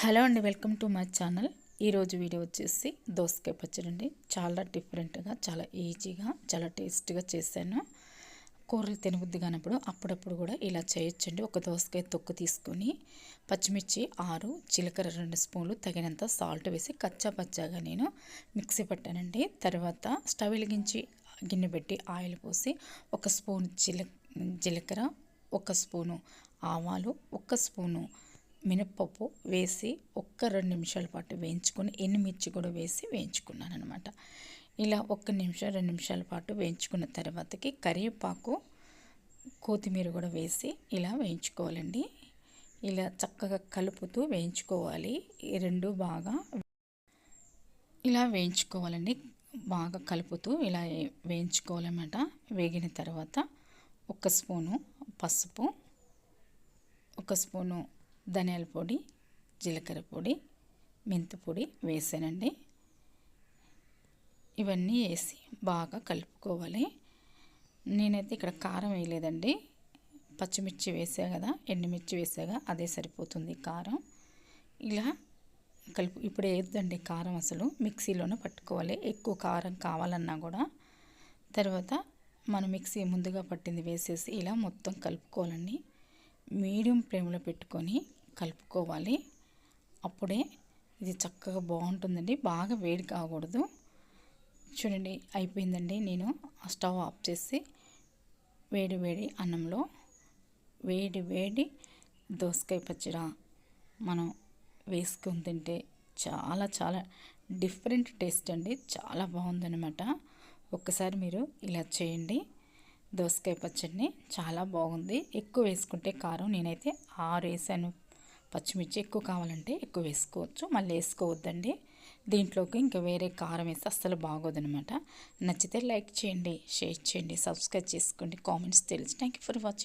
Hello అండి, welcome to my channel. ఈరోజు video వచ్చేసి దోసకాయ పచ్చడి అండి. చాలా డిఫరెంట్గా, చాలా ఈజీగా, చాలా టేస్ట్గా చేశాను. కూరలు తినబుద్ధి కానప్పుడు అప్పుడప్పుడు కూడా ఇలా చేయొచ్చండి. ఒక దోసకాయ తొక్కు తీసుకొని పచ్చిమిర్చి 6, జీలకర్ర 2 స్పూన్లు, తగినంత సాల్ట్ వేసి కచ్చా పచ్చాగా నేను మిక్సీ పట్టానండి. తర్వాత స్టవ్ వెలిగించి గిన్నె పెట్టి ఆయిల్ పోసి 1 స్పూన్ జీలకర్ర, 1 స్పూను ఆవాలు, 1 స్పూను మినప్పప్పు వేసి 2 నిమిషాల పాటు వేయించుకొని ఎండుమిర్చి కూడా వేసి వేయించుకున్నాను అనమాట. ఇలా 1 నిమిషం 2 నిమిషాల పాటు వేయించుకున్న తర్వాతకి కరివేపాకు, కొత్తిమీర కూడా వేసి ఇలా వేయించుకోవాలండి. ఇలా చక్కగా కలుపుతూ వేయించుకోవాలి. ఈ రెండు బాగా ఇలా వేయించుకోవాలండి. బాగా కలుపుతూ ఇలా వేయించుకోవాలన్నమాట. వేగిన తర్వాత 1 స్పూను పసుపు, 1 స్పూను ధనియాల పొడి, జీలకర్ర పొడి, మెంతి పొడి వేసానండి. ఇవన్నీ వేసి బాగా కలుపుకోవాలి. నేనైతే ఇక్కడ కారం వేయలేదండి. పచ్చిమిర్చి వేసా కదా, ఎండుమిర్చి వేసాగా, అదే సరిపోతుంది కారం. ఇలా ఇప్పుడు వేయద్దండి కారం, అసలు మిక్సీలోనే పట్టుకోవాలి. ఎక్కువ కారం కావాలన్నా కూడా తర్వాత మనం మిక్సీ ముందుగా పట్టింది వేసేసి ఇలా మొత్తం కలుపుకోవాలండి. మీడియం ఫ్లేమ్లో పెట్టుకొని కలుపుకోవాలి. అప్పుడే ఇది చక్కగా బాగుంటుందండి. బాగా వేడి కాకూడదు. చూడండి, అయిపోయిందండి. నేను స్టవ్ ఆఫ్ చేసి వేడి వేడి అన్నంలో వేడి వేడి దోసకాయ పచ్చడి మనం వేసుకొని తింటే చాలా చాలా డిఫరెంట్ టేస్ట్ అండి. చాలా బాగుందన్నమాట. ఒక్కసారి మీరు ఇలా చేయండి. దోసకాయ పచ్చడిని చాలా బాగుంది. ఎక్కువ వేసుకుంటే కారం నేనైతే 6 వేసాను. పచ్చిమిర్చి ఎక్కువ కావాలంటే ఎక్కువ వేసుకోవచ్చు, మళ్ళీ వేసుకోవద్దండి. దీంట్లోకి ఇంకా వేరే కారం వేస్తే అస్సలు బాగోదనమాట. నచ్చితే లైక్ చేయండి, షేర్ చేయండి, సబ్స్క్రైబ్ చేసుకోండి, కామెంట్స్ తెలిసి. Thank you for watching.